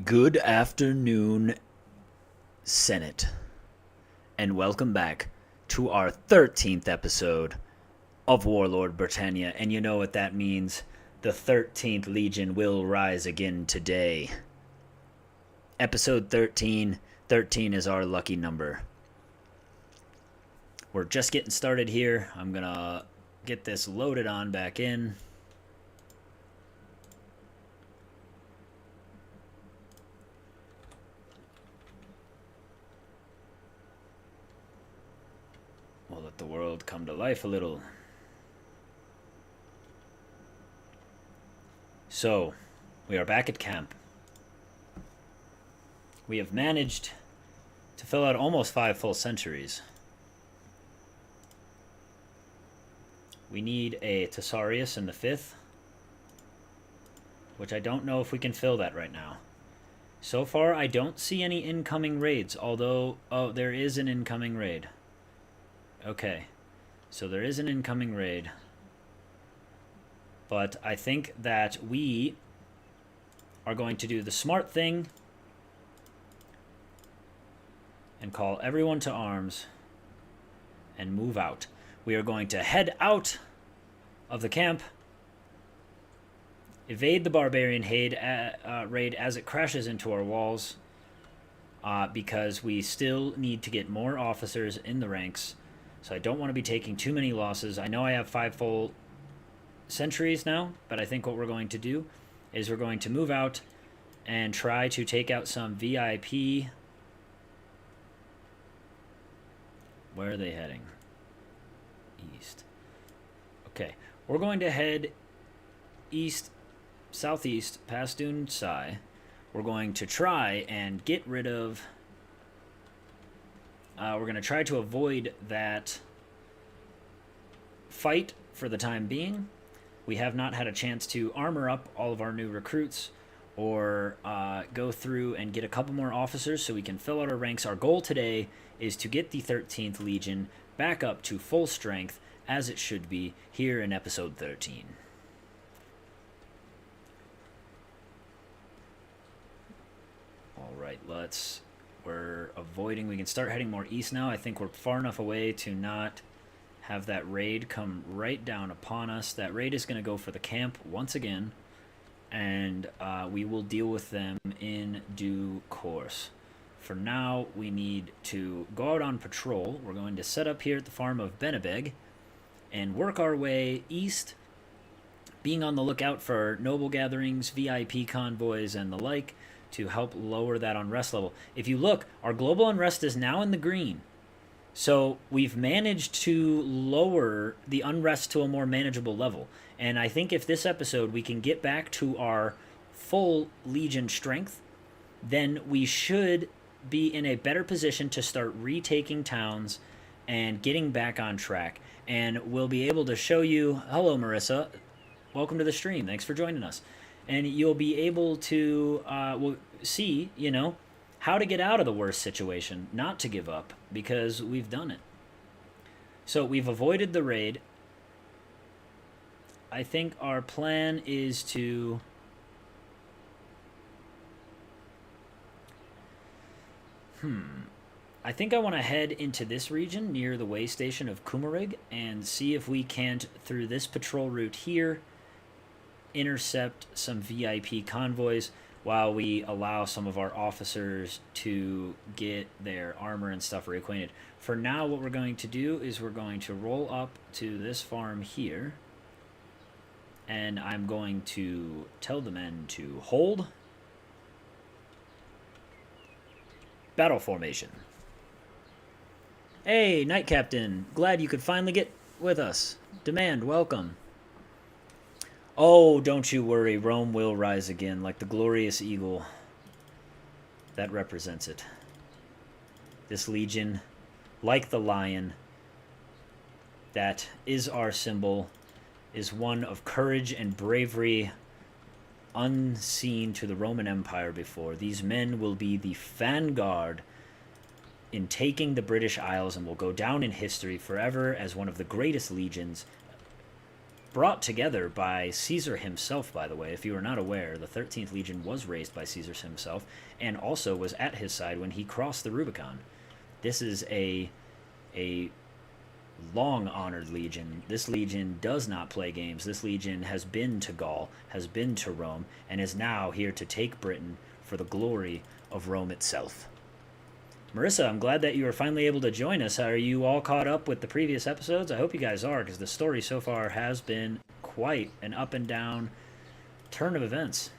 Good afternoon, Senate, and welcome back to our 13th episode of Warlord Britannia. And you know what that means. The 13th Legion will rise again today. Episode 13. 13 is our lucky number. We're just getting started here. I'm going to get this loaded on back in. We'll let the world come to life a little. So, we are back at camp. We have managed to fill out almost 5 full centuries. We need a Thesaurus in the 5th, which I don't know if we can fill that right now. So far, I don't see any incoming raids, although, oh, there is an incoming raid. Okay, so there is an incoming raid. But I think that we are going to do the smart thing and call everyone to arms and move out. We are going to head out of the camp, evade the Barbarian raid as it crashes into our walls, because we still need to get more officers in the ranks. So I don't want to be taking too many losses. I know I have 5 full centuries now, but I think what we're going to do is we're going to move out and try to take out some VIP. Where are they heading? East. Okay, we're going to head east, southeast, past Dune Sai. We're going to try and get rid of... we're going to try to avoid that fight for the time being. We have not had a chance to armor up all of our new recruits or go through and get a couple more officers so we can fill out our ranks. Our goal today is to get the 13th Legion back up to full strength as it should be here in episode 13. Alright, we're avoiding, we can start heading more east now. I think we're far enough away to not have that raid come right down upon us. That raid is going to go for the camp once again, and we will deal with them in due course. For now, we need to go out on patrol. We're going to set up here at the farm of Benebeg and work our way east, being on the lookout for noble gatherings, VIP convoys, and the like to help lower that unrest level. If you look, our global unrest is now in the green. So we've managed to lower the unrest to a more manageable level. And I think if this episode we can get back to our full Legion strength, then we should be in a better position to start retaking towns and getting back on track. And we'll be able to show you... Hello, Marissa. Welcome to the stream. Thanks for joining us. And you'll be able to we'll see, you know, how to get out of the worst situation, not to give up, because we've done it. So we've avoided the raid. I think our plan is to... I think I want to head into this region near the way station of Kumarig and see if we can't, through this patrol route here, intercept some VIP convoys while we allow some of our officers to get their armor and stuff reacquainted. For now, what we're going to do is we're going to roll up to this farm here, and I'm going to tell the men to hold. Battle formation. Hey, Knight Captain. Glad you could finally get with us. Demand, welcome. Oh, don't you worry. Rome will rise again, like the glorious eagle. That represents it. This legion, like the lion, that is our symbol, is one of courage and bravery unseen to the Roman Empire before. These men will be the vanguard in taking the British Isles and will go down in history forever as one of the greatest legions brought together by Caesar himself, by the way. If you are not aware, the 13th Legion was raised by Caesar himself and also was at his side when he crossed the Rubicon. This is a long-honored legion. This legion does not play games. This legion has been to Gaul, has been to Rome, and is now here to take Britain for the glory of Rome itself. Marissa, I'm glad that you were finally able to join us. Are you all caught up with the previous episodes? I hope you guys are, because the story so far has been quite an up and down turn of events.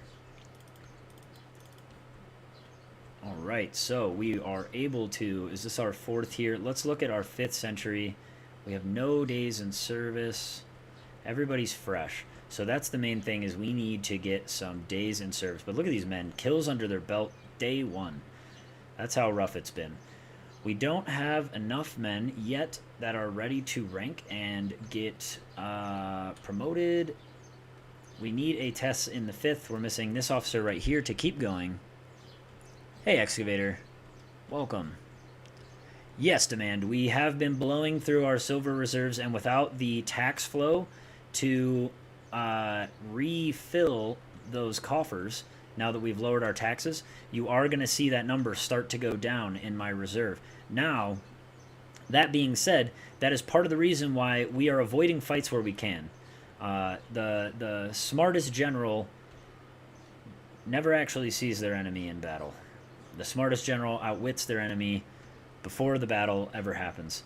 All right, so we are able to, is this our 4th here? Let's look at our 5th century. We have no days in service. Everybody's fresh. So that's the main thing, is we need to get some days in service. But look at these men. Kills under their belt day 1. That's how rough it's been. We don't have enough men yet that are ready to rank and get promoted. We need a test in the 5th. We're missing this officer right here to keep going. Hey, Excavator. Welcome. Yes, Demand. We have been blowing through our silver reserves, and without the tax flow to refill those coffers, now that we've lowered our taxes, you are going to see that number start to go down in my reserve. Now, that being said, that is part of the reason why we are avoiding fights where we can. The smartest general never actually sees their enemy in battle. The smartest general outwits their enemy before the battle ever happens.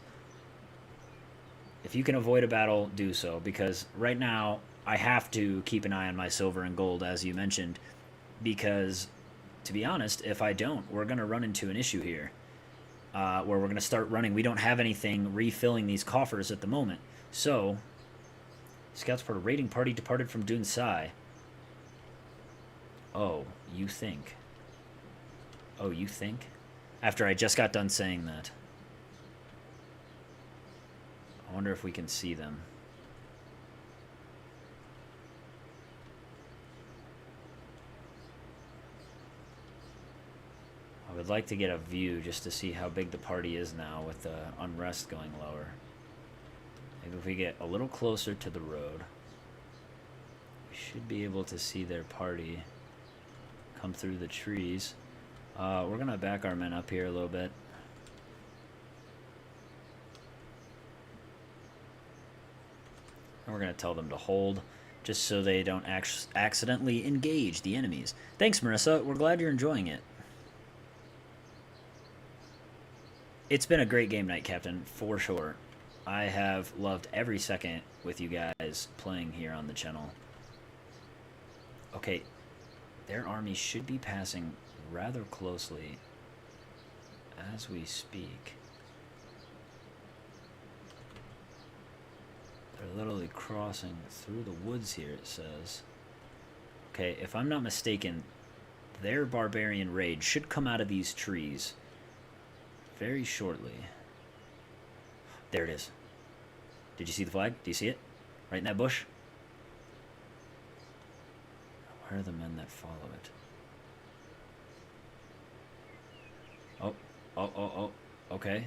If you can avoid a battle, do so, because right now I have to keep an eye on my silver and gold, as you mentioned, because, to be honest, if I don't, we're going to run into an issue here, where we're going to start running. We don't have anything refilling these coffers at the moment. So, scouts for a raiding party departed from Dun Sai. Oh, you think? Oh, you think? After I just got done saying that. I wonder if we can see them. I would like to get a view just to see how big the party is now with the unrest going lower. Maybe if we get a little closer to the road, we should be able to see their party come through the trees. We're going to back our men up here a little bit. And we're going to tell them to hold, just so they don't accidentally engage the enemies. Thanks, Marissa. We're glad you're enjoying it. It's been a great game night, Captain, for sure. I have loved every second with you guys playing here on the channel. Okay, their army should be passing rather closely as we speak. They're literally crossing through the woods here, it says. Okay, if I'm not mistaken, their barbarian raid should come out of these trees very shortly. There it is. Did you see the flag? Do you see it? Right in that bush? Where are the men that follow it? Oh, okay.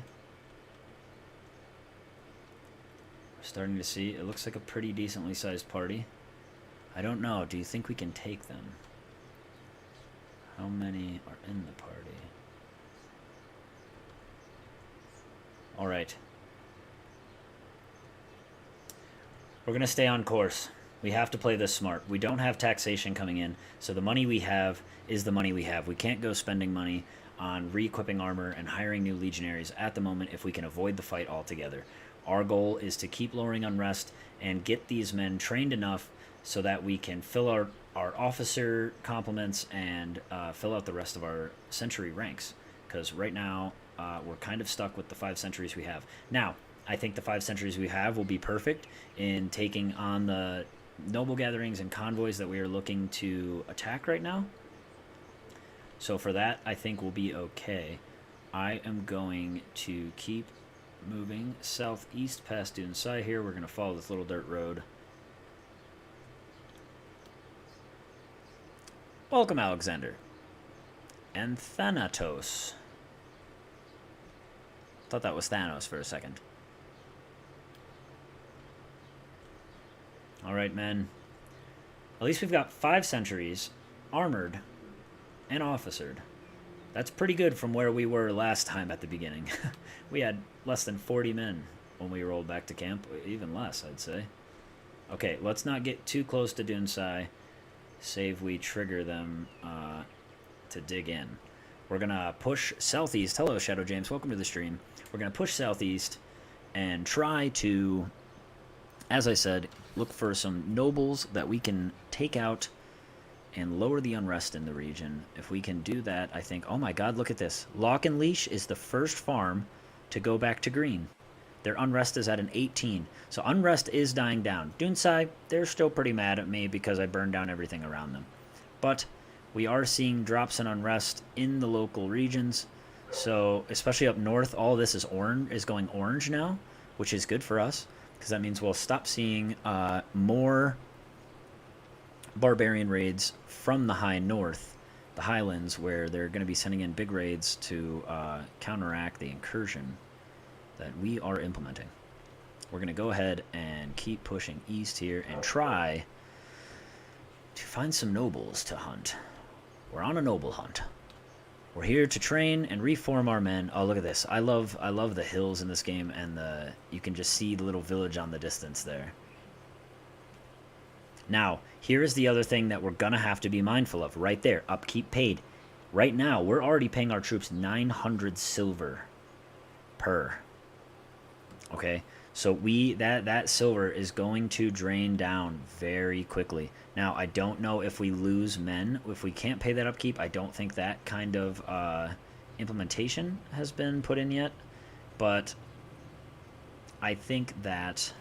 We're starting to see, it looks like a pretty decently sized party. I don't know, do you think we can take them? How many are in the party? Alright. We're going to stay on course. We have to play this smart. We don't have taxation coming in, so the money we have is the money we have. We can't go spending money on re-equipping armor and hiring new legionaries at the moment if we can avoid the fight altogether. Our goal is to keep lowering unrest and get these men trained enough so that we can fill our officer complements and fill out the rest of our century ranks. Because right now, we're kind of stuck with the 5 centuries we have. Now, I think the 5 centuries we have will be perfect in taking on the noble gatherings and convoys that we are looking to attack right now. So for that, I think we'll be okay. I am going to keep moving southeast past Dun Sai here. We're going to follow this little dirt road. Welcome, Alexander. And Thanatos. Thought that was Thanos for a second. All right, men. At least we've got 5 sentries, armored, and officered. That's pretty good from where we were last time at the beginning. We had less than 40 men when we rolled back to camp. Even less, I'd say. Okay, let's not get too close to Dunsai. Save we trigger them to dig in. We're going to push southeast. Hello, Shadow James. Welcome to the stream. We're going to push southeast and try to, as I said, look for some nobles that we can take out and lower the unrest in the region. If we can do that, I think... Oh my god, look at this. Lock and Leash is the first farm to go back to green. Their unrest is at an 18. So unrest is dying down. Dunsai, they're still pretty mad at me because I burned down everything around them. But we are seeing drops in unrest in the local regions. So, especially up north, all this is going orange now, which is good for us, because that means we'll stop seeing more barbarian raids from the high north, the highlands, where they're going to be sending in big raids to counteract the incursion that we are implementing. We're going to go ahead and keep pushing east here and try to find some nobles to hunt. We're on a noble hunt. We're here to train and reform our men. Oh, look at this. I love the hills in this game, and you can just see the little village on the distance there. Now, here is the other thing that we're going to have to be mindful of. Right there, upkeep paid. Right now, we're already paying our troops 900 silver per. Okay? So that silver is going to drain down very quickly. Now, I don't know if we lose men. If we can't pay that upkeep, I don't think that kind of implementation has been put in yet. But I think that...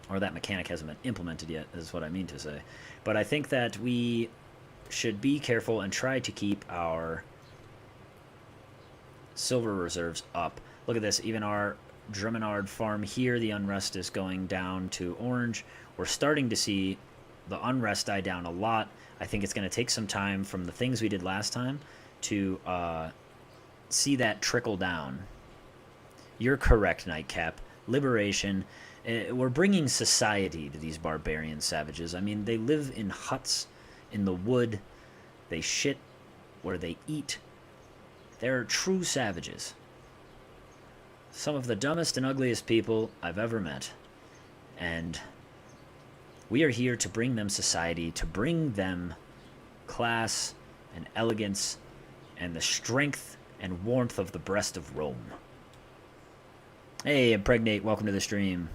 or that mechanic hasn't been implemented yet, is what I mean to say. But I think that we should be careful and try to keep our silver reserves up. Look at this. Even our Druminard farm here, the unrest is going down to orange. We're starting to see the unrest die down a lot. I think it's going to take some time from the things we did last time to see that trickle down. You're correct, Nightcap. Liberation. We're bringing society to these barbarian savages. I mean, they live in huts in the wood. They shit where they eat. They're true savages. Some of the dumbest and ugliest people I've ever met. And we are here to bring them society, to bring them class and elegance and the strength and warmth of the breast of Rome. Hey, Impregnate, welcome to the stream.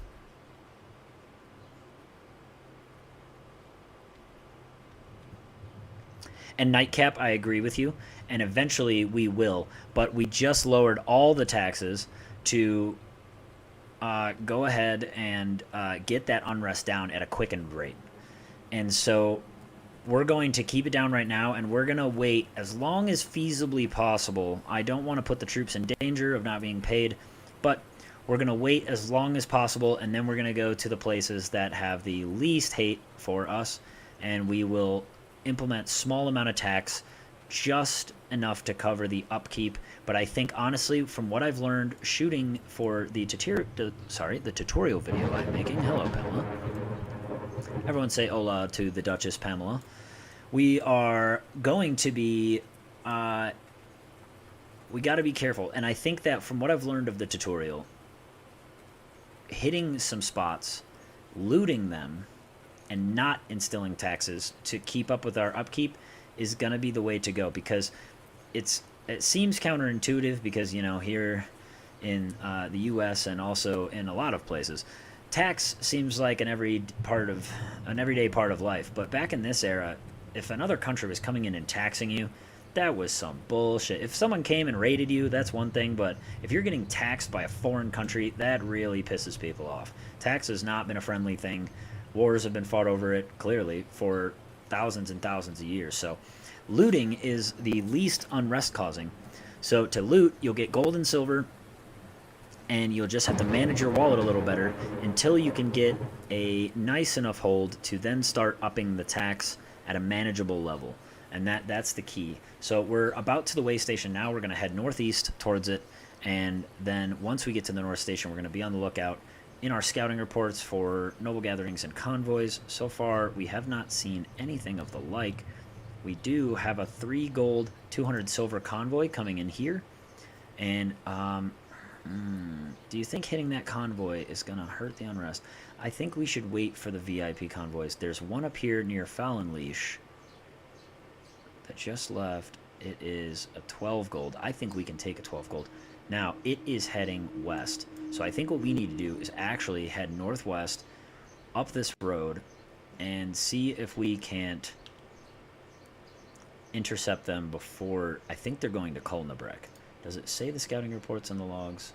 And Nightcap, I agree with you, and eventually we will. But we just lowered all the taxes to go ahead and get that unrest down at a quickened rate. And so we're going to keep it down right now, and we're going to wait as long as feasibly possible. I don't want to put the troops in danger of not being paid, but we're going to wait as long as possible, and then we're going to go to the places that have the least hate for us, and we will implement small amount of tax, just enough to cover the upkeep. But I think, honestly, from what I've learned shooting for the tutorial video I'm making, hello, Pamela. Everyone say hola to the Duchess Pamela. We are going to be... we got to be careful. And I think that from what I've learned of the tutorial, hitting some spots, looting them, and not instilling taxes to keep up with our upkeep is going to be the way to go, because it seems counterintuitive, because, you know, here in the US and also in a lot of places, tax seems like an everyday part of life. But back in this era, if another country was coming in and taxing you, that was some bullshit. If someone came and raided you, that's one thing, but if you're getting taxed by a foreign country, that really pisses people off. Tax has not been a friendly thing. Wars have been fought over it, clearly, for thousands and thousands of years. So looting is the least unrest causing. So to loot, you'll get gold and silver, and you'll just have to manage your wallet a little better until you can get a nice enough hold to then start upping the tax at a manageable level. And that's the key. So we're about to the way station now. We're going to head northeast towards it, and then once we get to the north station, we're going to be on the lookout in our scouting reports for noble gatherings and convoys. So far, we have not seen anything of the like. We do have a 3 gold, 200 silver convoy coming in here. And do you think hitting that convoy is going to hurt the unrest? I think we should wait for the VIP convoys. There's one up here near Fallon Leash that just left. It is a 12 gold. I think we can take a 12 gold. Now, it is heading west. So I think what we need to do is actually head northwest up this road and see if we can't intercept them before... I think they're going to Kulnabrek. Does it say the scouting reports in the logs?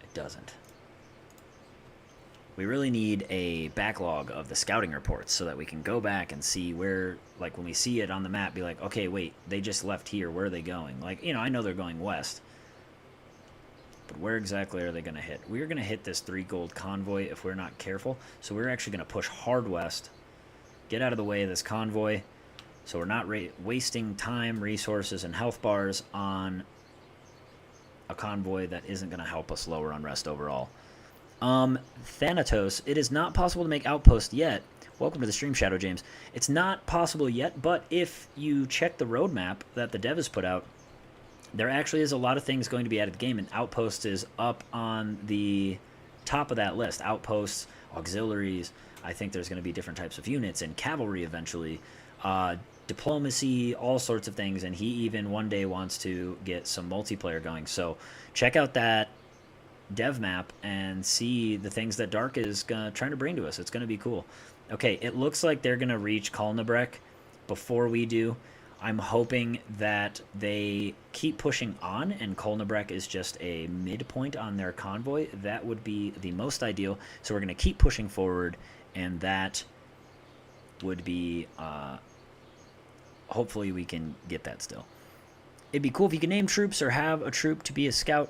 It doesn't. We really need a backlog of the scouting reports so that we can go back and see where, like, when we see it on the map, be like, okay, wait, they just left here. Where are they going? Like, you know, I know they're going west. But where exactly are they going to hit? We're going to hit this 3 gold convoy if we're not careful. So we're actually going to push hard west, get out of the way of this convoy, so we're not wasting time, resources, and health bars on a convoy that isn't going to help us lower unrest overall. Thanatos, it is not possible to make outpost yet. Welcome to the stream, Shadow James. It's not possible yet, but if you check the roadmap that the dev has put out, there actually is a lot of things going to be added to the game, and outpost is up on the top of that list. Outposts, auxiliaries, I think there's going to be different types of units, and cavalry eventually. Diplomacy, all sorts of things, and he even one day wants to get some multiplayer going. So check out that dev map and see the things that Dark is trying to bring to us. It's going to be cool. Okay, it looks like they're going to reach Kulnabrek before we do. I'm hoping that they keep pushing on and Kulnabrek is just a midpoint on their convoy. That would be the most ideal. So we're going to keep pushing forward, and that would be... hopefully we can get that still. It'd be cool if you could name troops or have a troop to be a scout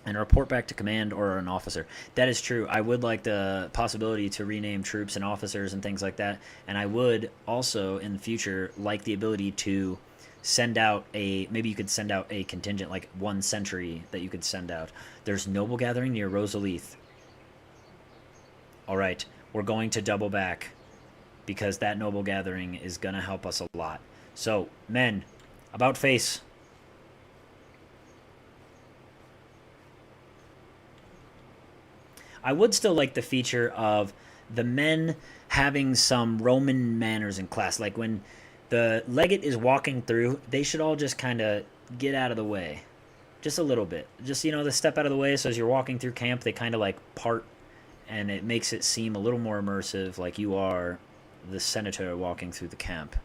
and report back to command or an officer. That is true. I would like the possibility to rename troops and officers and things like that. And I would also, in the future, like the ability to send out a... Maybe you could send out a contingent, like 1 century that you could send out. There's Noble Gathering near Rosalith. All right, we're going to double back because that Noble Gathering is going to help us a lot. So, men, about face. I would still like the feature of the men having some Roman manners in class. Like when the legate is walking through, they should all just kind of get out of the way. Just a little bit. Just, you know, the step out of the way so as you're walking through camp, they kind of like part, and it makes it seem a little more immersive, like you are the senator walking through the camp.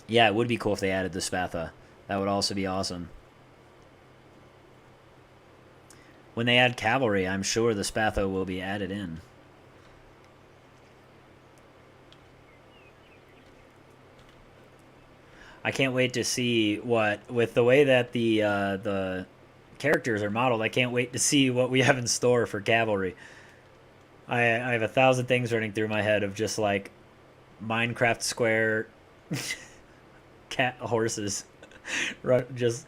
Yeah, it would be cool if they added the Spatha. That would also be awesome. When they add cavalry, I'm sure the Spatha will be added in. I can't wait to see what, with the way that the characters are modeled, I can't wait to see what we have in store for cavalry. I have 1,000 things running through my head of just like Minecraft square cat horses, just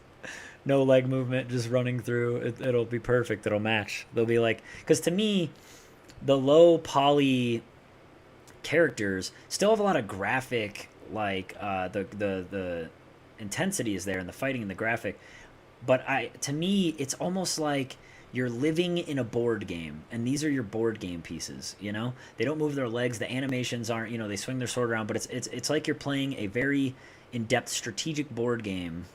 no leg movement, just running through. It'll be perfect. It'll match. They'll be like, because to me, the low poly characters still have a lot of graphic, like the intensity is there and the fighting and the graphic, but to me it's almost like you're living in a board game, and these are your board game pieces. You know, they don't move their legs, the animations aren't, you know, they swing their sword around, but it's like you're playing a very in-depth strategic board game.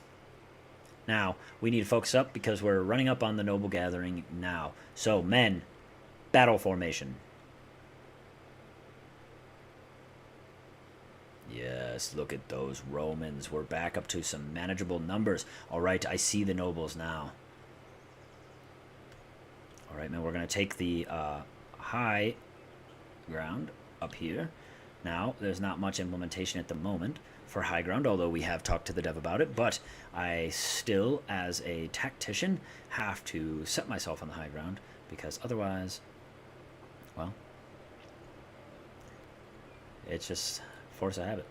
Now we need to focus up because we're running up on the Noble Gathering now. So men, battle formation. Yes, look at those Romans. We're back up to some manageable numbers. All right, I see the nobles now. All right, man, we're going to take the high ground up here. Now, there's not much implementation at the moment for high ground, although we have talked to the dev about it, but I still, as a tactician, have to set myself on the high ground, because otherwise, well, it's just force of habit.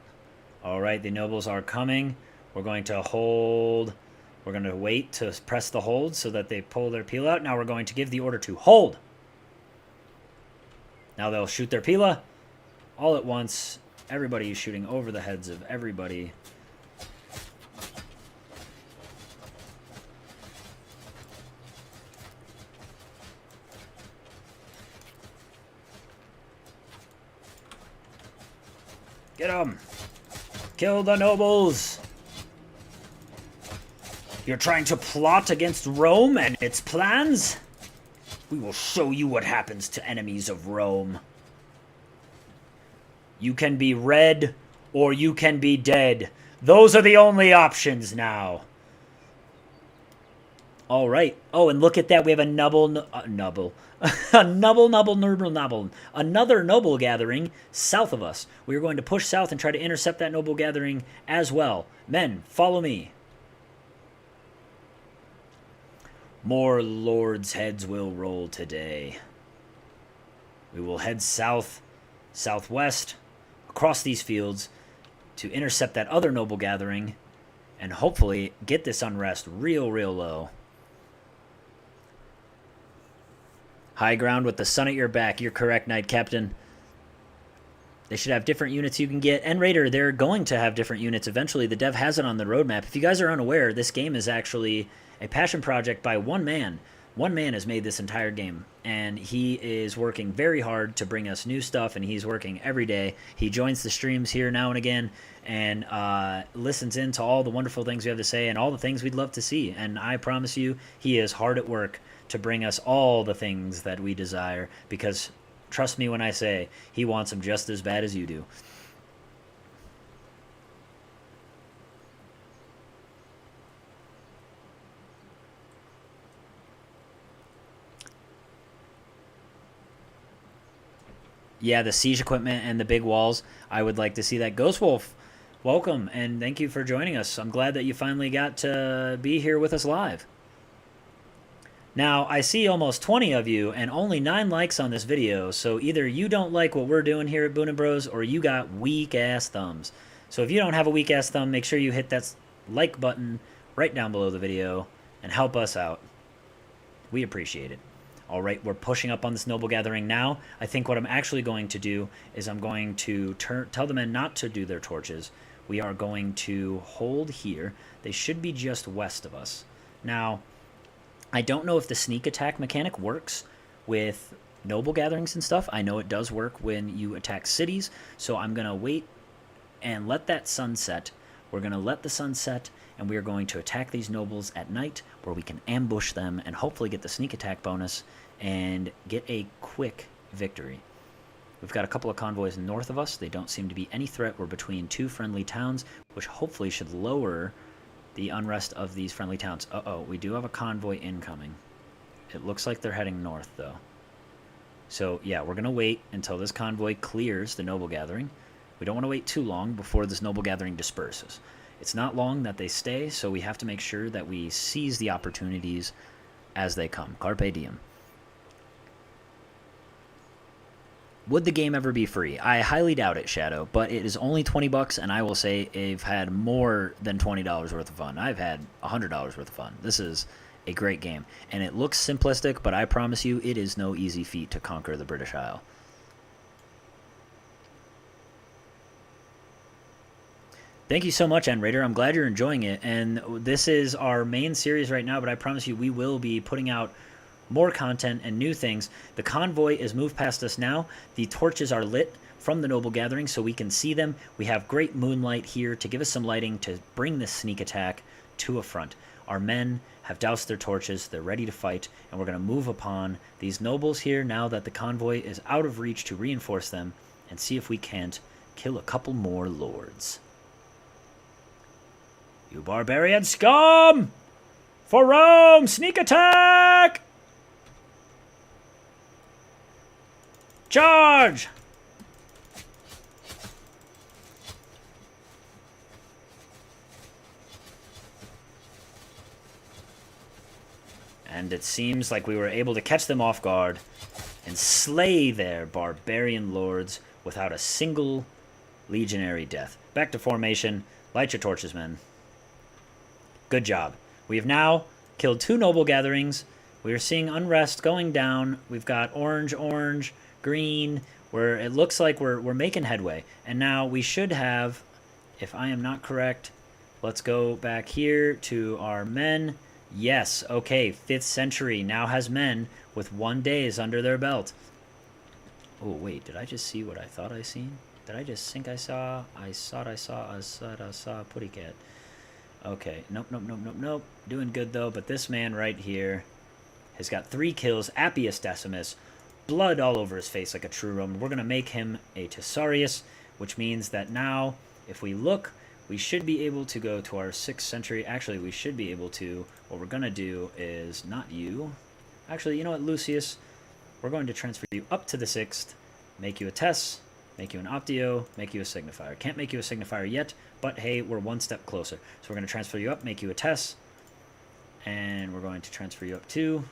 All right, the nobles are coming. We're going to hold We're going to wait to press the hold so that they pull their Pila out. Now we're going to give the order to hold. Now they'll shoot their Pila all at once. Everybody is shooting over the heads of everybody. Get them! Kill the nobles! You're trying to plot against Rome and its plans? We will show you what happens to enemies of Rome. You can be red or you can be dead. Those are the only options now. All right. Oh, and look at that. We have a another noble gathering south of us. We are going to push south and try to intercept that noble gathering as well. Men, follow me. More lords' heads will roll today. We will head south, southwest, across these fields to intercept that other noble gathering and hopefully get this unrest real low. High ground with the sun at your back. You're correct, Knight Captain. They should have different units you can get. And Raider, they're going to have different units eventually. The dev has it on the roadmap. If you guys are unaware, this game is actually a passion project by one man. One man has made this entire game, and he is working very hard to bring us new stuff, and he's working every day. He joins the streams here now and again and listens in to all the wonderful things we have to say and all the things we'd love to see. And I promise you, he is hard at work to bring us all the things that we desire, because trust me when I say he wants them just as bad as you do. Yeah, the siege equipment and the big walls. I would like to see that. Ghost Wolf, welcome, and thank you for joining us. I'm glad that you finally got to be here with us live. Now, I see almost 20 of you and only 9 likes on this video, so either you don't like what we're doing here at Boon & Bros, or you got weak-ass thumbs. So if you don't have a weak-ass thumb, make sure you hit that like button right down below the video and help us out. We appreciate it. All right, we're pushing up on this noble gathering now. I think what I'm actually going to do is I'm going to tell the men not to do their torches. We are going to hold here. They should be just west of us. Now, I don't know if the sneak attack mechanic works with noble gatherings and stuff. I know it does work when you attack cities, so I'm going to wait and let that sun set. We're going to let the sun set, and we are going to attack these nobles at night where we can ambush them and hopefully get the sneak attack bonus and get a quick victory. We've got a couple of convoys north of us. They don't seem to be any threat. We're between 2 friendly towns, which hopefully should lower the unrest of these friendly towns. Uh-oh, we do have a convoy incoming. It looks like they're heading north, though. So, yeah, we're going to wait until this convoy clears the noble gathering. We don't want to wait too long before this noble gathering disperses. It's not long that they stay, so we have to make sure that we seize the opportunities as they come. Carpe diem. Would the game ever be free? I highly doubt it, Shadow, but it is only 20 bucks, and I will say I've had more than $20 worth of fun. I've had $100 worth of fun. This is a great game, and it looks simplistic, but I promise you it is no easy feat to conquer the British Isle. Thank you so much, N-Raider. I'm glad you're enjoying it, and this is our main series right now, but I promise you we will be putting out more content and new things. The convoy is moved past us now. The torches are lit from the noble gathering so we can see them. We have great moonlight here to give us some lighting to bring this sneak attack to a front. Our men have doused their torches. They're ready to fight, and we're going to move upon these nobles here now that the convoy is out of reach to reinforce them and see if we can't kill a couple more lords. You barbarian scum! For Rome! Sneak attack! Charge! And it seems like we were able to catch them off guard and slay their barbarian lords without a single legionary death. Back to formation. Light your torches, men. Good job. We have now killed 2 noble gatherings. We are seeing unrest going down. We've got orange, orange, green, where it looks like we're making headway. And now we should have, if I am not correct, let's go back here to our men. Yes, okay, 5th century now has men with 1 days under their belt. Oh, wait, did I just see what I thought I seen? Did I just think I saw? I saw a putty cat. Okay, nope. Doing good, though, but this man right here has got 3 kills, Appius Decimus, blood all over his face like a true Roman. We're going to make him a Tesarius, which means that now, if we look, we should be able to go to our 6th century. Actually, we should be able to. What we're going to do is not you. Actually, you know what, Lucius? We're going to transfer you up to the 6th, make you a Tess, make you an Optio, make you a Signifier. Can't make you a Signifier yet, but hey, we're 1 step closer. So we're going to transfer you up, make you a Tess, and we're going to transfer you up too.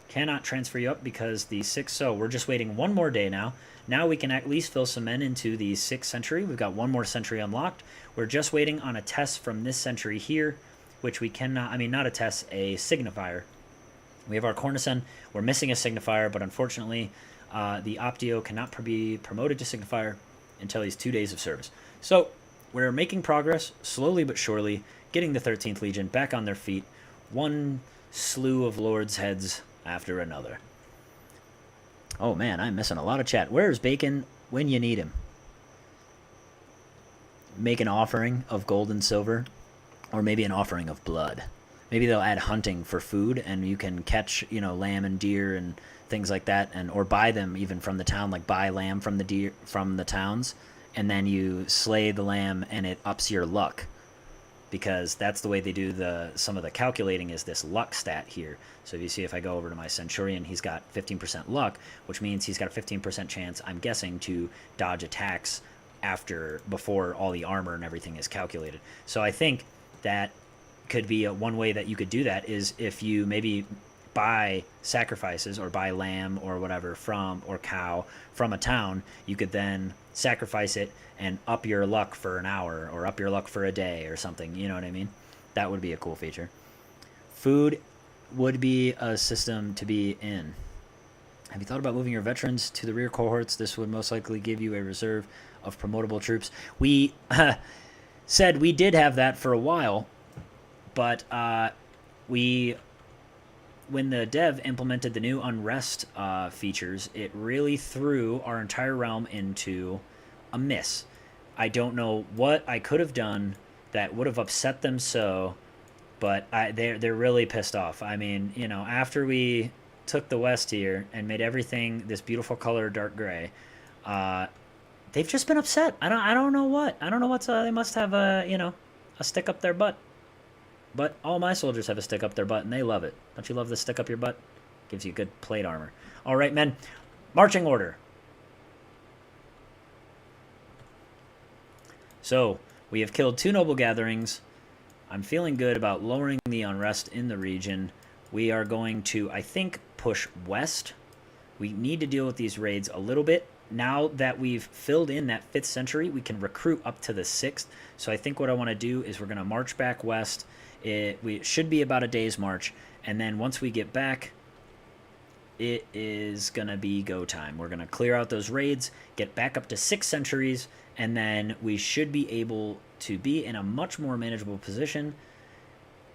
Cannot transfer you up because the 6th, so we're just waiting 1 more day now. Now we can at least fill some men into the 6th century. We've got 1 more century unlocked. We're just waiting on a test from this century here, which we cannot, I mean, not a test, a Signifier. We have our Cornicen. We're missing a Signifier, but unfortunately, the Optio cannot be promoted to Signifier until he's 2 days of service. So we're making progress, slowly but surely, getting the 13th Legion back on their feet. 1 slew of lords' heads after another. Oh man, I'm missing a lot of chat. Where's Bacon when you need him? Make an offering of gold and silver, or maybe an offering of blood. Maybe they'll add hunting for food, and you can catch, you know, lamb and deer and things like that, and or buy them even from the town, like buy lamb from the deer from the towns, and then you slay the lamb, and it ups your luck, because that's the way they do some of the calculating is this luck stat here. So if you see, if I go over to my Centurion, he's got 15% luck, which means he's got a 15% chance, I'm guessing, to dodge attacks before all the armor and everything is calculated. So I think that could be one way that you could do that is if you maybe buy sacrifices or buy lamb or whatever or cow from a town, you could then sacrifice it and up your luck for an hour or up your luck for a day or something. You know what I mean? That would be a cool feature. Food would be a system to be in. Have you thought about moving your veterans to the rear cohorts? This would most likely give you a reserve of promotable troops. We said we did have that for a while, but when the dev implemented the new unrest features, it really threw our entire realm into a miss. I don't know what I could have done that would have upset them so, but they're really pissed off. I mean, you know, after we took the West here and made everything this beautiful color dark gray, they've just been upset. I don't know what. I don't know what's they must have a stick up their butt. But all my soldiers have a stick up their butt, and they love it. Don't you love the stick up your butt? Gives you good plate armor. All right, men. Marching order. So, we have killed 2 noble gatherings. I'm feeling good about lowering the unrest in the region. We are going to, I think, push west. We need to deal with these raids a little bit. Now that we've filled in that 5th century, we can recruit up to the 6th. So I think what I want to do is we're going to march back west. It should be about a day's march, and then once we get back, it is going to be go time. We're going to clear out those raids, get back up to 6 centuries, and then we should be able to be in a much more manageable position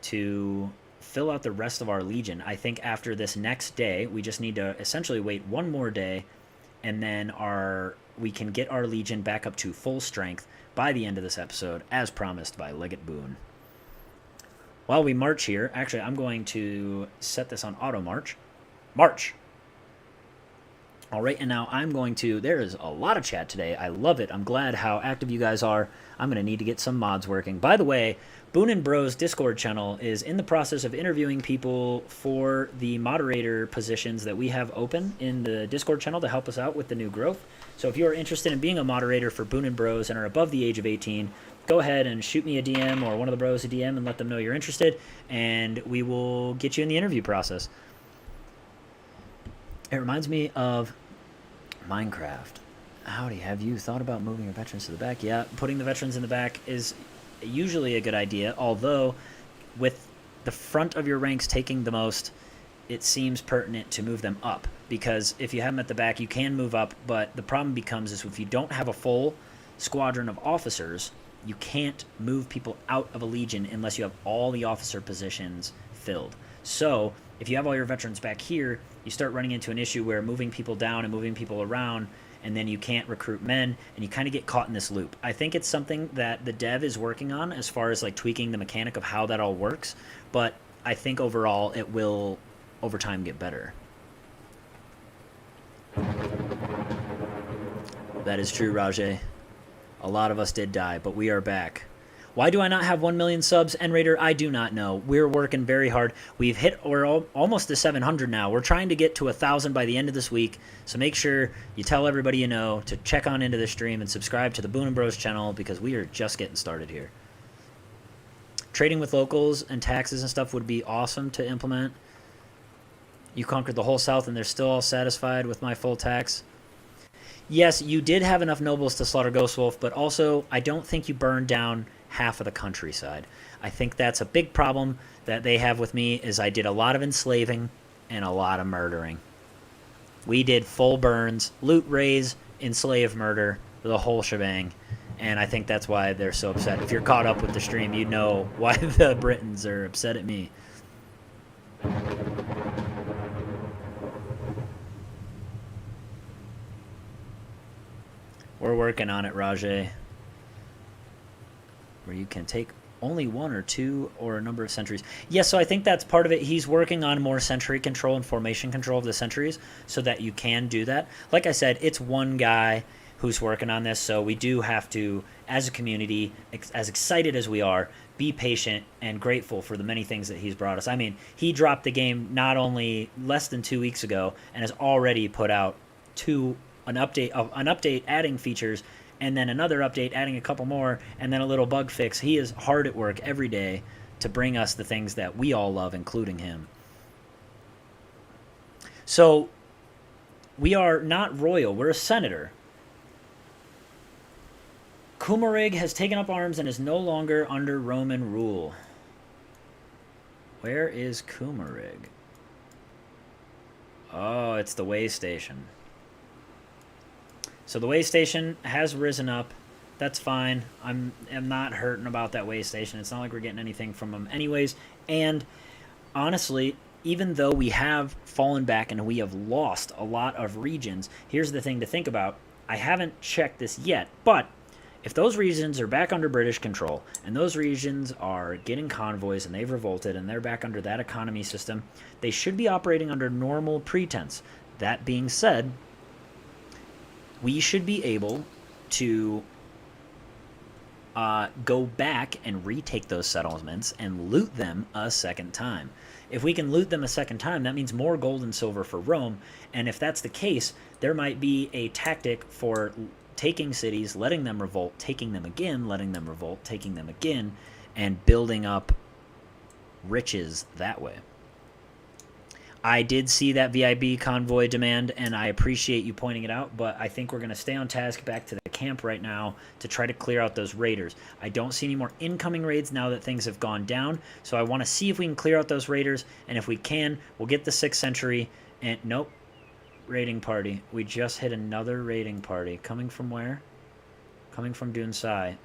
to fill out the rest of our legion. I think after this next day, we just need to essentially wait 1 more day, and then we can get our legion back up to full strength by the end of this episode, as promised by Legate Boon. While we march here, actually, I'm going to set this on auto march. March! All right, and now I'm going to... There is a lot of chat today. I love it. I'm glad how active you guys are. I'm going to need to get some mods working. By the way, Boon and Bros Discord channel is in the process of interviewing people for the moderator positions that we have open in the Discord channel to help us out with the new growth. So if you're interested in being a moderator for Boon and Bros and are above the age of 18... go ahead and shoot me a DM or one of the bros a DM and let them know you're interested, and we will get you in the interview process. It reminds me of Minecraft. Howdy, have you thought about moving your veterans to the back? Yeah, putting the veterans in the back is usually a good idea, although with the front of your ranks taking the most, it seems pertinent to move them up, because if you have them at the back, you can move up, but the problem becomes is if you don't have a full squadron of officers, you can't move people out of a legion unless you have all the officer positions filled. So if you have all your veterans back here, you start running into an issue where moving people down and moving people around, and then you can't recruit men, and you kind of get caught in this loop. I think it's something that the dev is working on as far as like tweaking the mechanic of how that all works, but I think overall it will over time get better. That is true, Rajay. A lot of us did die, but we are back. Why do I not have 1 million subs, N-Raider? I do not know. We're working very hard. We've hit, we're almost to 700 now. We're trying to get to 1,000 by the end of this week, so make sure you tell everybody you know to check on into the stream and subscribe to the Boon and Bros channel, because we are just getting started here. Trading with locals and taxes and stuff would be awesome to implement. You conquered the whole South and they're still all satisfied with my full tax. Yes, you did have enough nobles to slaughter Ghostwolf, but also I don't think you burned down half of the countryside. I think that's a big problem that they have with me, is I did a lot of enslaving and a lot of murdering. We did full burns, loot, raise, enslave, murder, the whole shebang. And I think that's why they're so upset. If you're caught up with the stream, you know why the Britons are upset at me. We're working on it, Rajay. Where you can take only 1 or 2 or a number of centuries. Yes, so I think that's part of it. He's working on more century control and formation control of the centuries so that you can do that. Like I said, it's one guy who's working on this, so we do have to, as a community, as excited as we are, be patient and grateful for the many things that he's brought us. I mean, he dropped the game not only less than 2 weeks ago and has already put out an update adding features, and then another update adding a couple more, and then a little bug fix. He is hard at work every day to bring us the things that we all love, including him. So we are not royal, we're a senator. Kumarig has taken up arms and is no longer under Roman rule. Where is Kumarig? Oh, it's the way station. So the way station has risen up. That's fine. I'm not hurting about that way station. It's not like we're getting anything from them anyways. And honestly, even though we have fallen back and we have lost a lot of regions, here's the thing to think about. I haven't checked this yet, but if those regions are back under British control and those regions are getting convoys and they've revolted and they're back under that economy system, they should be operating under normal pretense. That being said, we should be able to go back and retake those settlements and loot them a second time. If we can loot them a second time, that means more gold and silver for Rome. And if that's the case, there might be a tactic for taking cities, letting them revolt, taking them again, letting them revolt, taking them again, and building up riches that way. I did see that VIB convoy demand, and I appreciate you pointing it out, but I think we're going to stay on task back to the camp right now to try to clear out those raiders. I don't see any more incoming raids now that things have gone down, so I want to see if we can clear out those raiders, and if we can, we'll get the 6th century, and nope, raiding party. We just hit another raiding party. Coming from where? Coming from Dunsai.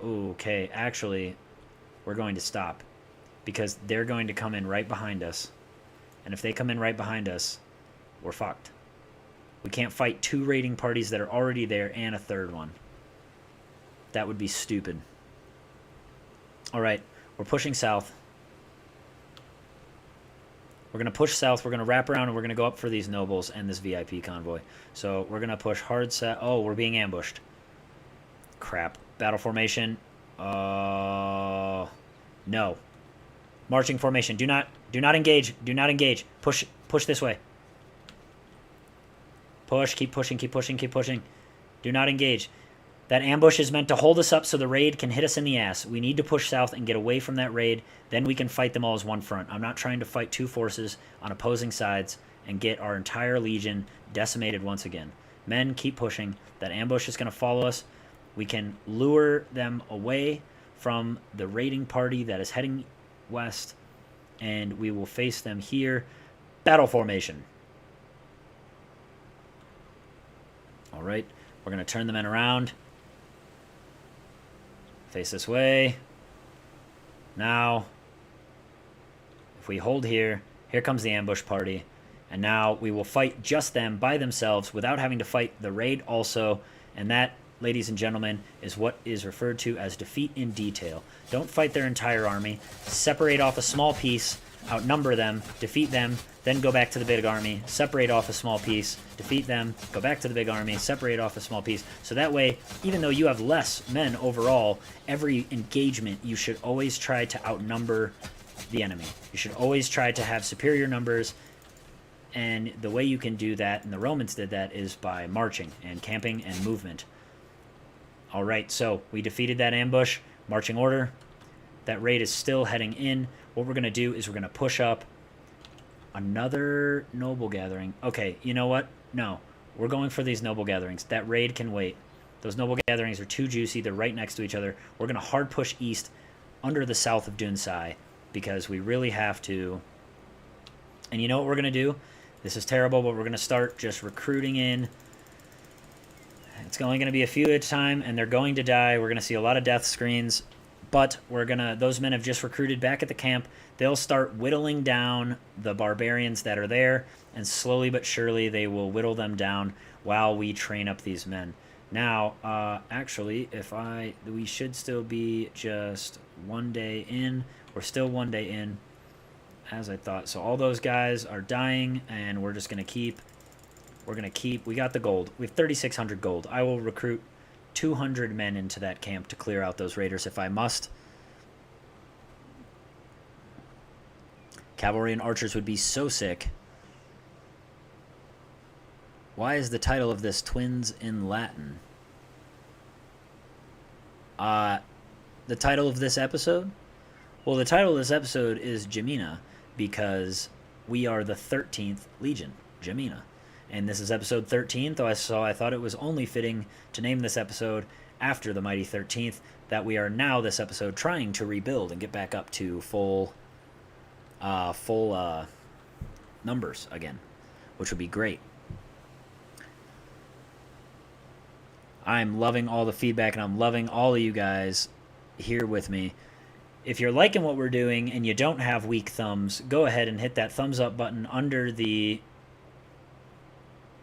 Okay, actually, we're going to stop, because they're going to come in right behind us. And if they come in right behind us, we're fucked. We can't fight 2 raiding parties that are already there and a 3rd one. That would be stupid. Alright, we're pushing south. We're going to push south, we're going to wrap around, and we're going to go up for these nobles and this VIP convoy. So we're going to push hard south. Oh, we're being ambushed. Crap. Battle formation. No. Marching formation. Do not engage. Do not engage. Push this way. Push. Keep pushing. Keep pushing. Keep pushing. Do not engage. That ambush is meant to hold us up so the raid can hit us in the ass. We need to push south and get away from that raid. Then we can fight them all as one front. I'm not trying to fight 2 forces on opposing sides and get our entire legion decimated once again. Men, keep pushing. That ambush is going to follow us. We can lure them away from the raiding party that is heading west, and we will face them here. Battle formation. All right, we're going to turn the men around. Face this way. Now, if we hold here, here comes the ambush party. And now we will fight just them by themselves without having to fight the raid also. And that, ladies and gentlemen, is what is referred to as defeat in detail. Don't fight their entire army. Separate off a small piece, outnumber them, defeat them, then go back to the big army, separate off a small piece, defeat them, go back to the big army, separate off a small piece. So that way, even though you have less men overall, every engagement you should always try to outnumber the enemy. You should always try to have superior numbers, and the way you can do that, and the Romans did that, is by marching and camping and movement. All right, so we defeated that ambush. Marching order. That raid is still heading in. What we're going to do is we're going to push up another noble gathering. Okay, you know what? No, we're going for these noble gatherings. That raid can wait. Those noble gatherings are too juicy. They're right next to each other. We're going to hard push east under the south of Dunsai because we really have to. And you know what we're going to do? This is terrible, but we're going to start just recruiting in. It's only going to be a few at a time, and they're going to die. We're going to see a lot of death screens, but we're going to. Those men have just recruited back at the camp. They'll start whittling down the barbarians that are there, and slowly but surely they will whittle them down while we train up these men. Now, actually, we should still be just 1 day in. We're still 1 day in, as I thought. So all those guys are dying, and we're just going to keep. We got the gold. We have 3,600 gold. I will recruit 200 men into that camp to clear out those raiders if I must. Cavalry and archers would be so sick. Why is the title of this Twins in Latin? The title of this episode? Well, the title of this episode is Gemina because we are the 13th Legion, Gemina. And this is episode 13, so I thought it was only fitting to name this episode after the Mighty 13th, that we are now, this episode, trying to rebuild and get back up to full numbers again, which would be great. I'm loving all the feedback, and I'm loving all of you guys here with me. If you're liking what we're doing and you don't have weak thumbs, go ahead and hit that thumbs up button under the...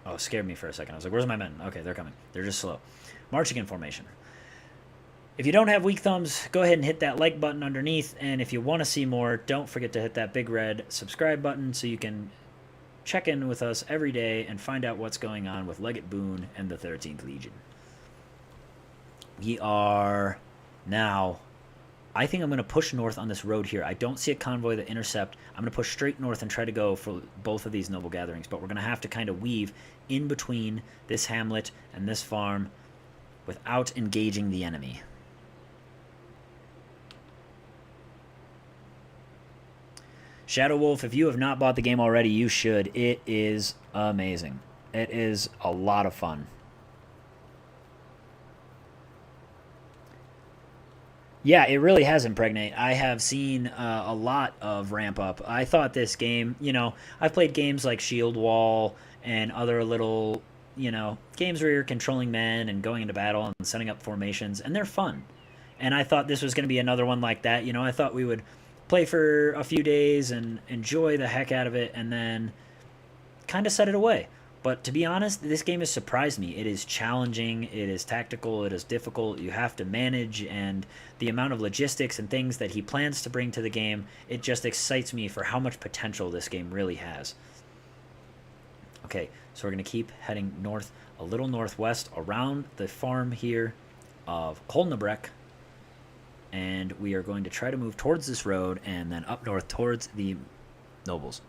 Oh, it scared me for a second. I was like, where's my men? Okay, they're coming. They're just slow. Marching in formation. If you don't have weak thumbs, go ahead and hit that like button underneath. And if you want to see more, don't forget to hit that big red subscribe button so you can check in with us every day and find out what's going on with Legate Boon and the 13th Legion. We are now... I think I'm going to push north on this road here. I don't see a convoy to intercept. I'm going to push straight north and try to go for both of these noble gatherings. But we're going to have to kind of weave in between this hamlet and this farm without engaging the enemy. Shadow Wolf, if you have not bought the game already, you should. It is amazing. It is a lot of fun. Yeah, it really has impregnate. I have seen a lot of ramp up. I thought this game, I've played games like Shield Wall and other little, games where you're controlling men and going into battle and setting up formations, and they're fun. And I thought this was going to be another one like that. I thought we would play for a few days and enjoy the heck out of it and then kind of set it away. But to be honest, this game has surprised me. It is challenging, it is tactical, it is difficult, you have to manage, and the amount of logistics and things that he plans to bring to the game, it just excites me for how much potential this game really has. Okay, so we're going to keep heading north, a little northwest, around the farm here of Kolnebrek, and we are going to try to move towards this road and then up north towards the nobles.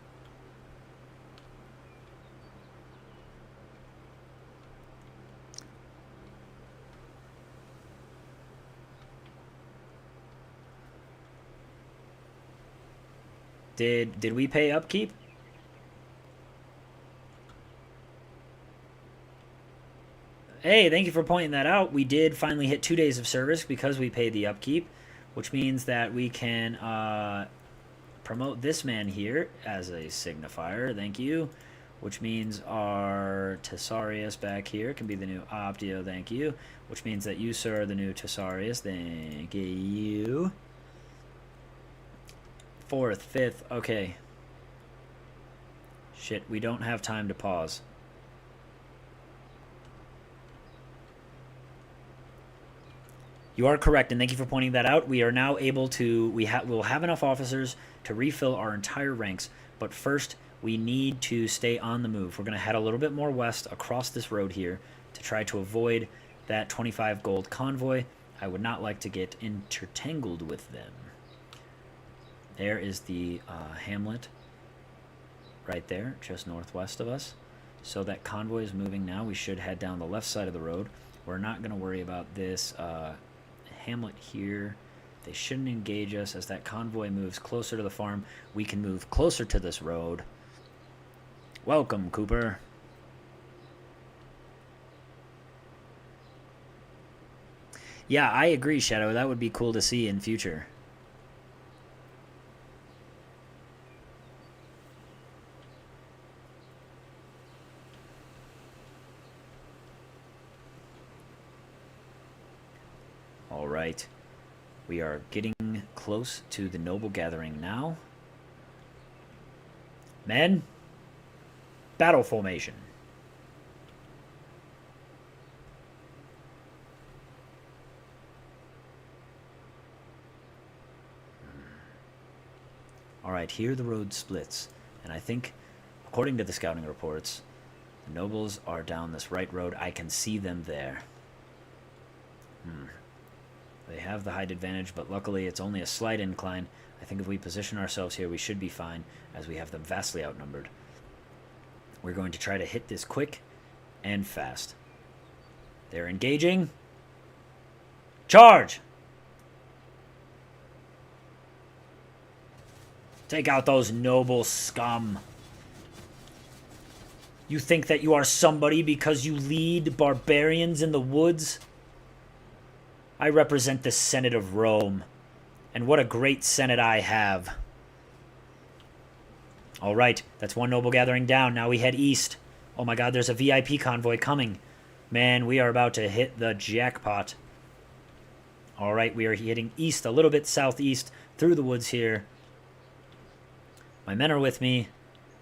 Did we pay upkeep? Hey, thank you for pointing that out. We did finally hit 2 days of service because we paid the upkeep, which means that we can promote this man here as a signifier. Thank you. Which means our Tesarius back here can be the new Optio. Thank you. Which means that you, sir, are the new Tesarius. Thank you. 4th, 5th. Okay. Shit, we don't have time to pause. You are correct, and thank you for pointing that out. We are now able to, we'll have enough officers to refill our entire ranks, but first we need to stay on the move. We're going to head a little bit more west across this road here to try to avoid that 25 gold convoy. I would not like to get intertangled with them. There is the hamlet right there, just northwest of us. So that convoy is moving now. We should head down the left side of the road. We're not going to worry about this hamlet here. They shouldn't engage us. As that convoy moves closer to the farm, we can move closer to this road. Welcome, Cooper. Yeah, I agree, Shadow. That would be cool to see in future. All right. We are getting close to the noble gathering now. Men, battle formation. All right, here the road splits, and I think, according to the scouting reports, the nobles are down this right road. I can see them there. They have the height advantage, but luckily it's only a slight incline. I think if we position ourselves here, we should be fine, as we have them vastly outnumbered. We're going to try to hit this quick and fast. They're engaging. Charge! Take out those noble scum. You think that you are somebody because you lead barbarians in the woods? I represent the Senate of Rome, and what a great Senate I have. All right, that's one noble gathering down. Now we head east. Oh my god, there's a VIP convoy coming. Man, we are about to hit the jackpot. All right, we are heading east, a little bit southeast, through the woods here. My men are with me.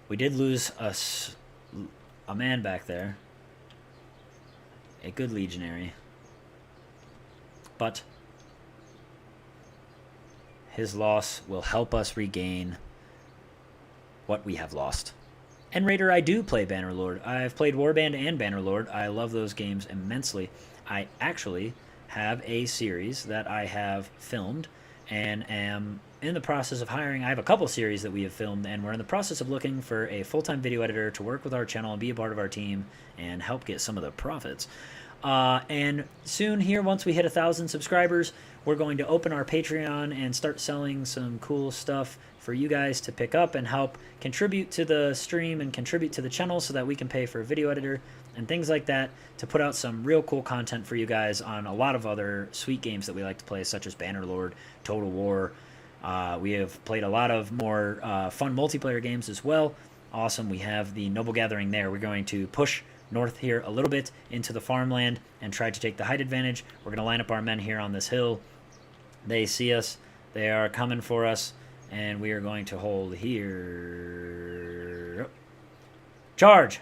We did lose a man back there. A good legionary. But his loss will help us regain what we have lost. And Raider, I do play Bannerlord. I've played Warband and Bannerlord. I love those games immensely. I actually have a series that I have filmed and am in the process of hiring. I have a couple series that we have filmed, and we're in the process of looking for a full-time video editor to work with our channel and be a part of our team and help get some of the profits. And soon here, once we hit 1,000 subscribers, we're going to open our Patreon and start selling some cool stuff for you guys to pick up and help contribute to the stream and contribute to the channel so that we can pay for a video editor and things like that to put out some real cool content for you guys on a lot of other sweet games that we like to play, such as Bannerlord, Total War. We have played a lot of more fun multiplayer games as well. Awesome. We have the Noble Gathering there. We're going to push north here a little bit into the farmland and try to take the height advantage. We're going to line up our men here on this hill. They see us. They are coming for us, and we are going to hold here. Charge!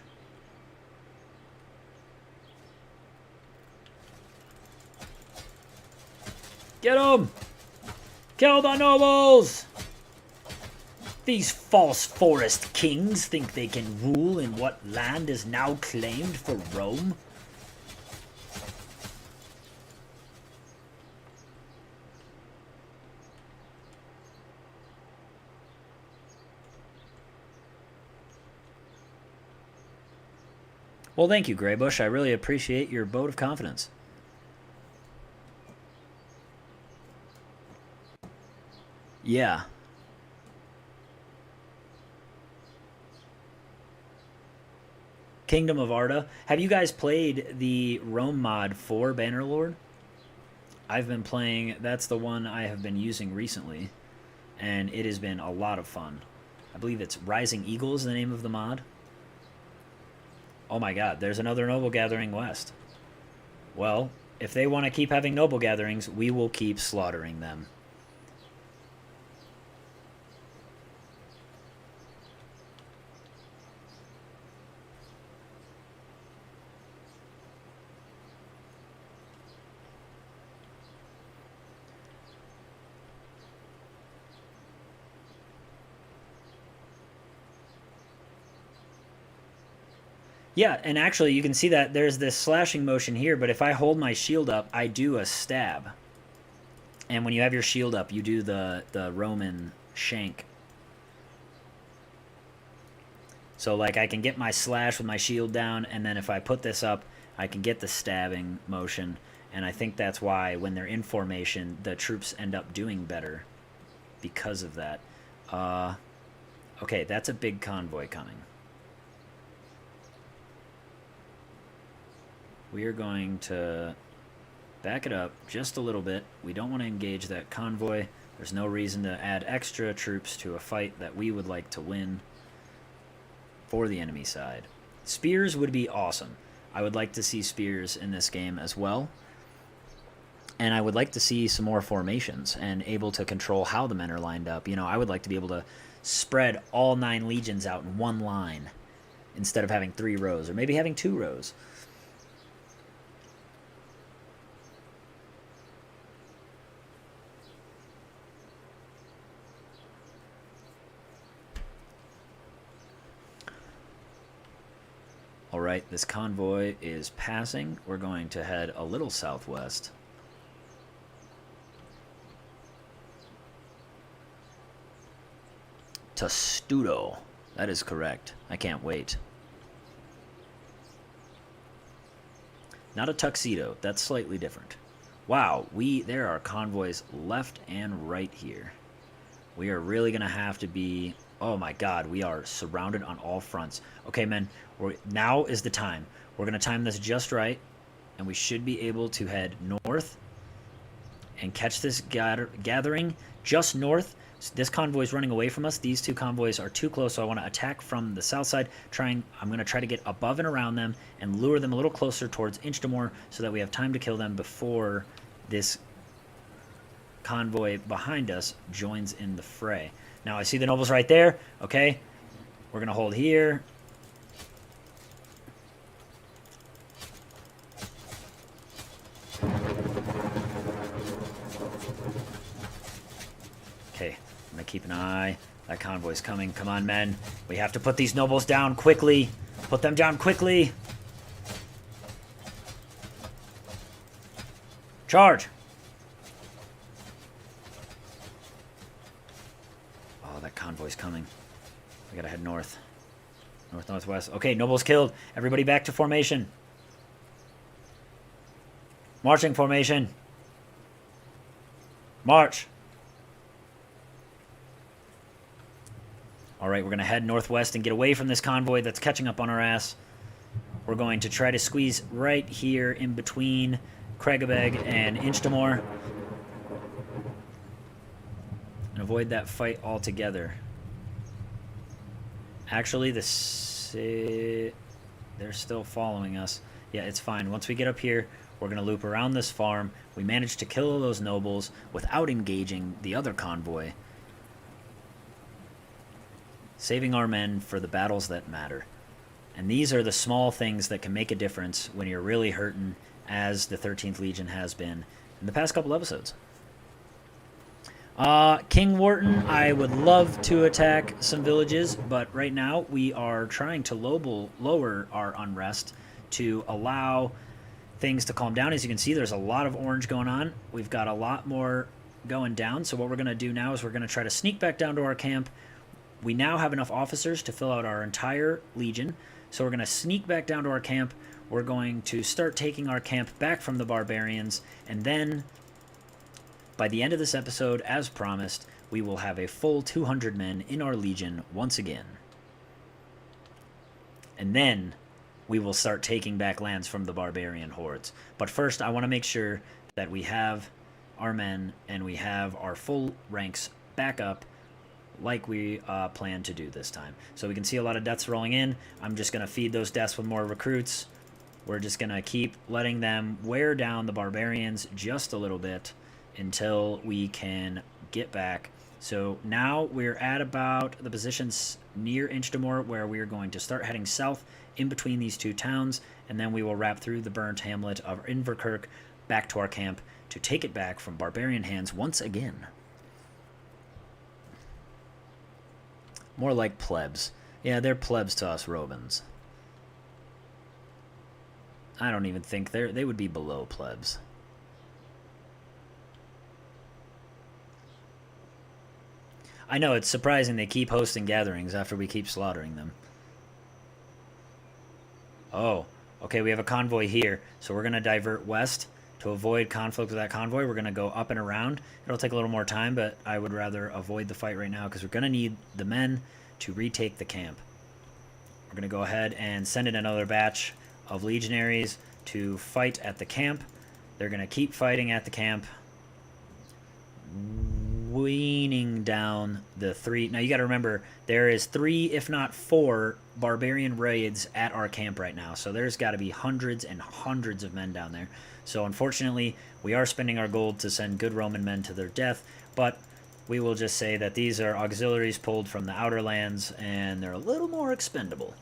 Get them! Kill the nobles! These false forest kings think they can rule in what land is now claimed for Rome? Well, thank you, Greybush. I really appreciate your vote of confidence. Yeah. Kingdom of Arda. Have you guys played the Rome mod for Bannerlord? I've been playing, that's the one I have been using recently. and it has been a lot of fun. I believe it's Rising Eagle is the name of the mod. Oh my god, there's another noble gathering west. Well, if they want to keep having noble gatherings, we will keep slaughtering them. Yeah, and actually you can see that there's this slashing motion here, but if I hold my shield up, I do a stab. And when you have your shield up, you do the Roman shank. So like I can get my slash with my shield down, and then if I put this up, I can get the stabbing motion. And I think that's why when they're in formation, the troops end up doing better because of that. Okay, that's a big convoy coming. We are going to back it up just a little bit. We don't want to engage that convoy. There's no reason to add extra troops to a fight that we would like to win for the enemy side. Spears would be awesome. I would like to see spears in this game as well. And I would like to see some more formations and able to control how the men are lined up. You know, I would like to be able to spread all 9 legions out in one line instead of having 3 rows, or maybe having 2 rows. Alright, this convoy is passing. We're going to head a little southwest. Testudo. That is correct. I can't wait. Not a tuxedo. That's slightly different. Wow, there are convoys left and right here. We are really going to have to be... Oh my god, we are surrounded on all fronts. Okay, men, now is the time. We're going to time this just right, and we should be able to head north and catch this gathering just north. This convoy is running away from us. These 2 convoys are too close, so I want to attack from the south side. I'm going to try to get above and around them and lure them a little closer towards Inchtamore so that we have time to kill them before this convoy behind us joins in the fray. Now I see the nobles right there. Okay, we're going to hold here. Okay, I'm going to keep an eye. That convoy's coming. Come on, men. We have to put these nobles down quickly. Put them down quickly. Charge! Convoy's coming. We gotta head north. Northwest. Okay, nobles killed. Everybody back to formation. Marching formation. March. Alright, we're gonna head northwest and get away from this convoy that's catching up on our ass. We're going to try to squeeze right here in between Cragabeg and Inchtamore and avoid that fight altogether. Actually, they're still following us. Yeah, it's fine. Once we get up here, we're going to loop around this farm. We managed to kill those nobles without engaging the other convoy, saving our men for the battles that matter. And these are the small things that can make a difference when you're really hurting, as the 13th Legion has been in the past couple episodes. King Wharton, I would love to attack some villages, but right now we are trying to lower our unrest to allow things to calm down. As you can see, there's a lot of orange going on. We've got a lot more going down, so what we're going to do now is we're going to try to sneak back down to our camp. We now have enough officers to fill out our entire legion, so we're going to sneak back down to our camp. We're going to start taking our camp back from the barbarians, and then by the end of this episode, as promised, we will have a full 200 men in our legion once again. And then we will start taking back lands from the barbarian hordes. But first, I want to make sure that we have our men and we have our full ranks back up like we plan to do this time. So we can see a lot of deaths rolling in. I'm just going to feed those deaths with more recruits. We're just going to keep letting them wear down the barbarians just a little bit until we can get back. So now we're at about the positions near Inchtamore, where we're going to start heading south in between these two towns, and then we will wrap through the burnt hamlet of Inverkirk back to our camp to take it back from barbarian hands once again. More like plebs. Yeah, they're plebs to us Robins. I don't even think they would be below plebs. I know, it's surprising they keep hosting gatherings after we keep slaughtering them. Oh, okay, we have a convoy here, so we're going to divert west to avoid conflict with that convoy. We're going to go up and around. It'll take a little more time, but I would rather avoid the fight right now because we're going to need the men to retake the camp. We're going to go ahead and send in another batch of legionaries to fight at the camp. They're going to keep fighting at the camp, weaning down the 3. Now you got to remember, there is 3, if not 4, barbarian raids at our camp right now. So there's got to be hundreds and hundreds of men down there. So unfortunately, we are spending our gold to send good Roman men to their death, but we will just say that these are auxiliaries pulled from the outer lands, and they're a little more expendable.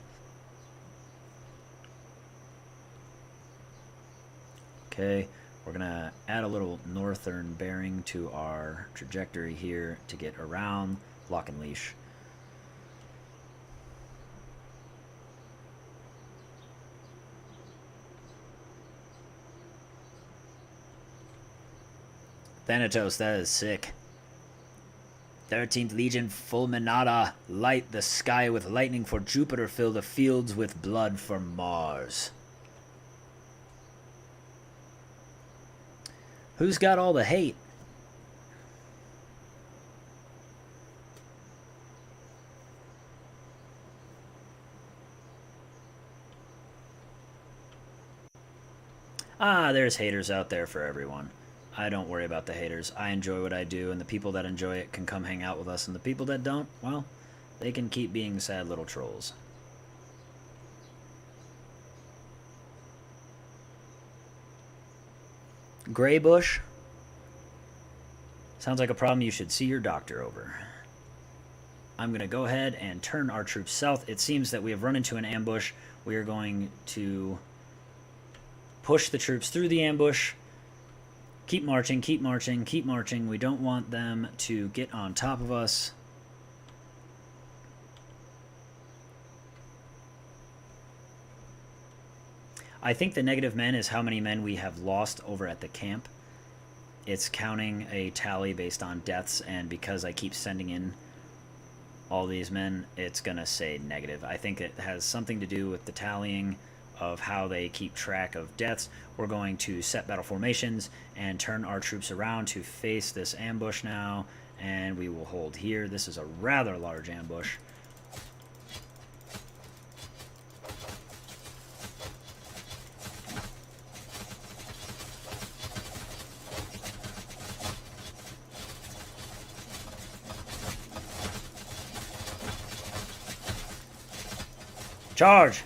Okay, we're going to add a little northern bearing to our trajectory here to get around Lock and Leash. Thanatos, that is sick. 13th Legion Fulminata, light the sky with lightning for Jupiter, fill the fields with blood for Mars. Who's got all the hate? Ah, there's haters out there for everyone. I don't worry about the haters. I enjoy what I do, and the people that enjoy it can come hang out with us, and the people that don't, well, they can keep being sad little trolls. Gray bush? Sounds like a problem you should see your doctor over. I'm going to go ahead and turn our troops south. It seems that we have run into an ambush. We are going to push the troops through the ambush. Keep marching, keep marching, keep marching. We don't want them to get on top of us. I think the negative men is how many men we have lost over at the camp. It's counting a tally based on deaths, and because I keep sending in all these men, it's going to say negative. I think it has something to do with the tallying of how they keep track of deaths. We're going to set battle formations and turn our troops around to face this ambush now, and we will hold here. This is a rather large ambush. Charge!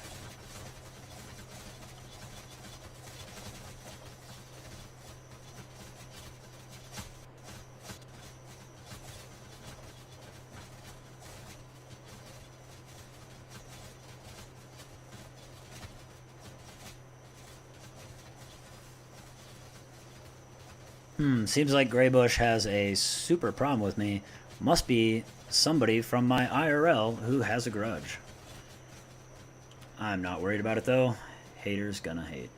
Seems like Greybush has a super problem with me. Must be somebody from my IRL who has a grudge. I'm not worried about it though. Haters gonna hate.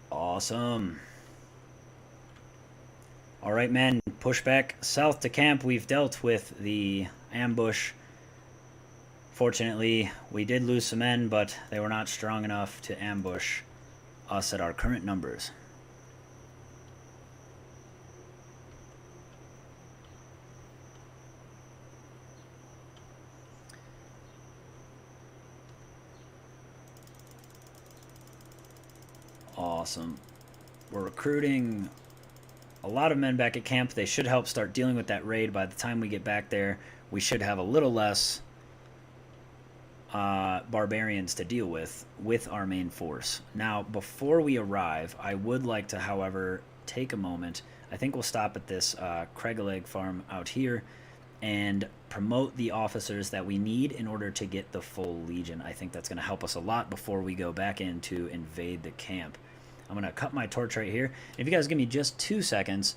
Awesome. All right, men, push back south to camp. We've dealt with the ambush. Fortunately, we did lose some men, but they were not strong enough to ambush us at our current numbers. Awesome. We're recruiting a lot of men back at camp. They should help start dealing with that raid. By the time we get back there, we should have a little less barbarians to deal with our main force. Now, before we arrive, I would like to, however, take a moment. I think we'll stop at this Craigleg farm out here and promote the officers that we need in order to get the full legion. I think that's going to help us a lot before we go back in to invade the camp. I'm going to cut my torch right here. If you guys give me just 2 seconds.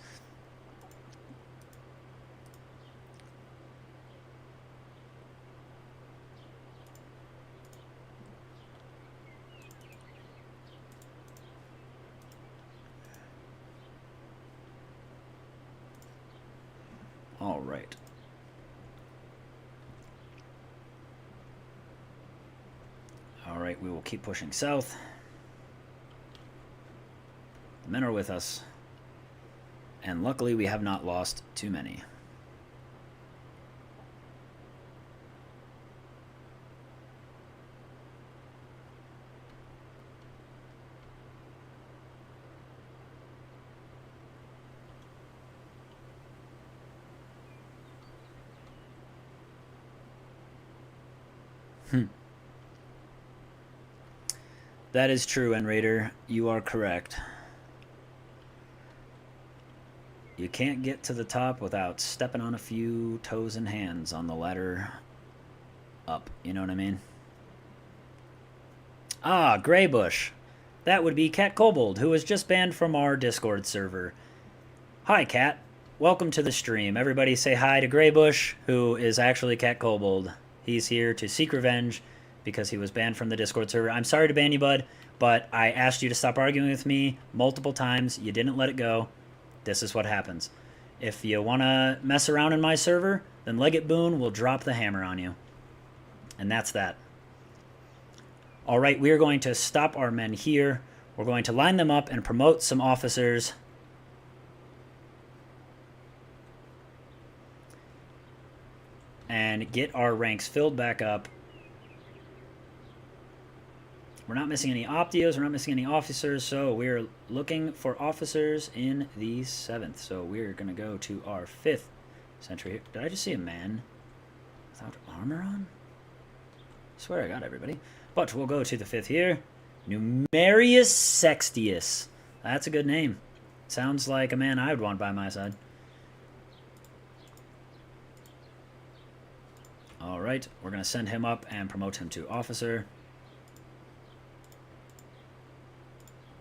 All right. All right, we will keep pushing south. The men are with us. And luckily, we have not lost too many. That is true, Enraider. You are correct. You can't get to the top without stepping on a few toes and hands on the ladder up. You know what I mean? Ah, Greybush. That would be Cat Kobold, who was just banned from our Discord server. Hi, Cat. Welcome to the stream. Everybody say hi to Greybush, who is actually Cat Kobold. He's here to seek revenge because he was banned from the Discord server. I'm sorry to ban you, bud, but I asked you to stop arguing with me multiple times. You didn't let it go. This is what happens. If you want to mess around in my server, then Legate Boon will drop the hammer on you. And that's that. All right, we are going to stop our men here. We're going to line them up and promote some officers. And get our ranks filled back up. We're not missing any Optios, we're not missing any officers, so we're looking for officers in the 7th. So we're going to go to our 5th century here. Did I just see a man without armor on? I swear I got everybody. But we'll go to the 5th here. Numerius Sextius. That's a good name. Sounds like a man I would want by my side. Alright, we're going to send him up and promote him to officer.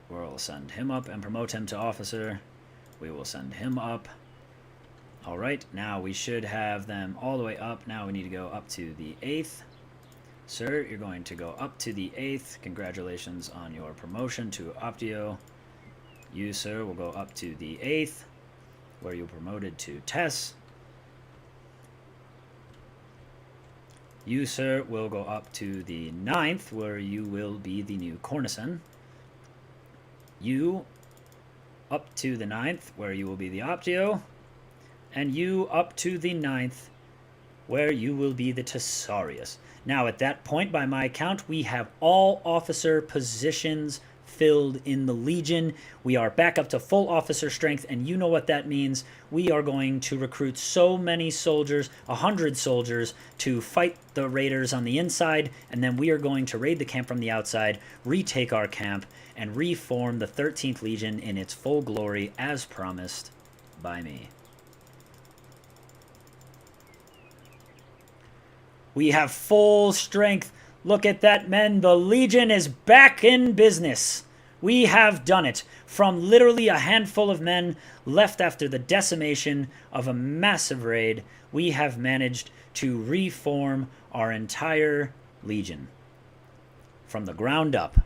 We'll send him up and promote him to officer. We will send him up. Alright, now we should have them all the way up. Now we need to go up to the 8th. Sir, you're going to go up to the 8th. Congratulations on your promotion to Optio. You, sir, will go up to the 8th, where you're promoted to Tess. You, sir, will go up to the 9th, where you will be the new Cornison. You up to the 9th, where you will be the Optio. And you up to the 9th, where you will be the Tesarius. Now, at that point, by my count, we have all officer positions filled in the Legion. We are back up to full officer strength, and you know what that means. We are going to recruit so many soldiers, 100 soldiers, to fight the raiders on the inside, and then we are going to raid the camp from the outside, retake our camp, and reform the 13th Legion in its full glory, as promised by me. We have full strength. Look at that, men. The Legion is back in business. We have done it. From literally a handful of men left after the decimation of a massive raid, we have managed to reform our entire Legion from the ground up.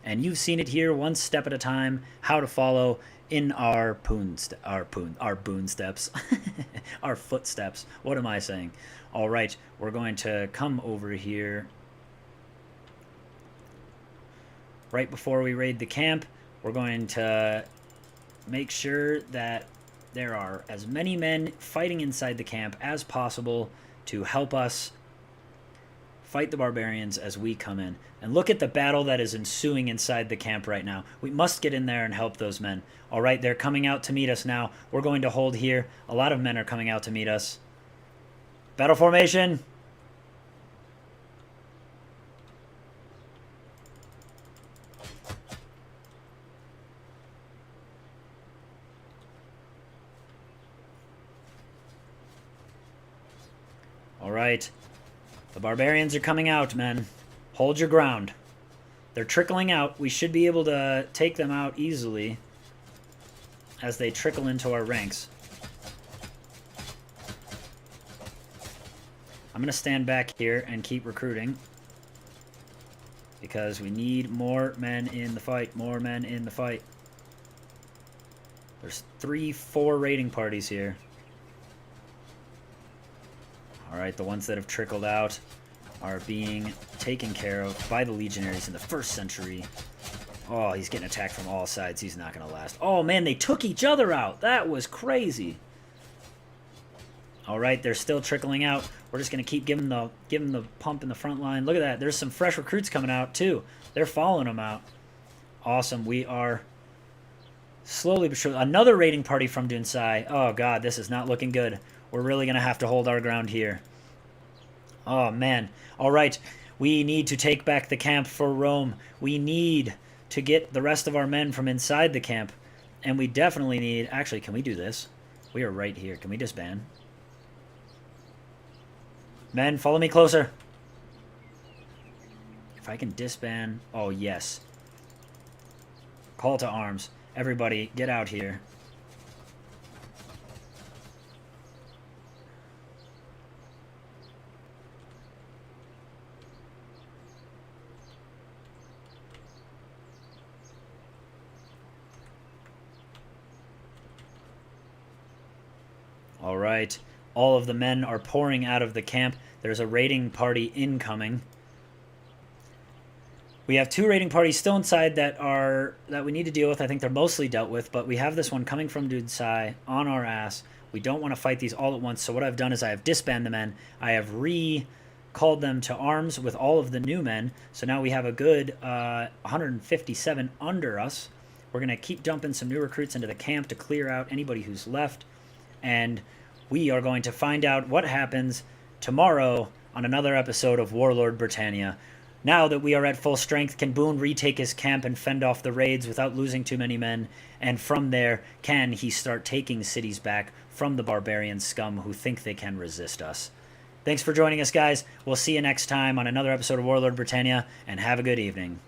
And you've seen it here, one step at a time, how to follow in our boon steps, our footsteps. What am I saying? All right, we're going to come over here right before we raid the camp. We're going to make sure that there are as many men fighting inside the camp as possible to help us fight the barbarians as we come in. And look at the battle that is ensuing inside the camp right now. We must get in there and help those men. All right, they're coming out to meet us now. We're going to hold here. A lot of men are coming out to meet us. Battle formation. All right. The barbarians are coming out, men. Hold your ground. They're trickling out. We should be able to take them out easily as they trickle into our ranks. I'm going to stand back here and keep recruiting because we need more men in the fight. More men in the fight. There's 3-4 raiding parties here. Alright, the ones that have trickled out are being taken care of by the legionaries in the 1st century. Oh, he's getting attacked from all sides. He's not going to last. Oh, man, they took each other out. That was crazy. Alright, they're still trickling out. We're just going to keep giving the pump in the front line. Look at that. There's some fresh recruits coming out, too. They're following them out. Awesome. We are slowly but surely. Another raiding party from Dunsai. Oh, God, this is not looking good. We're really going to have to hold our ground here. Oh, man. All right. We need to take back the camp for Rome. We need to get the rest of our men from inside the camp. And we definitely need... Actually, can we do this? We are right here. Can we disband? Men, follow me closer. If I can disband... Oh, yes. Call to arms. Everybody, get out here. All right. All of the men are pouring out of the camp. There's a raiding party incoming. We have 2 raiding parties still inside that we need to deal with. I think they're mostly dealt with, but we have this one coming from Dunsai on our ass. We don't want to fight these all at once, so what I've done is I have disbanded the men. I have recalled them to arms with all of the new men, so now we have a good 157 under us. We're going to keep dumping some new recruits into the camp to clear out anybody who's left, and we are going to find out what happens tomorrow on another episode of Warlord Britannia. Now that we are at full strength, can Boon retake his camp and fend off the raids without losing too many men? And from there, can he start taking cities back from the barbarian scum who think they can resist us? Thanks for joining us, guys. We'll see you next time on another episode of Warlord Britannia, and have a good evening.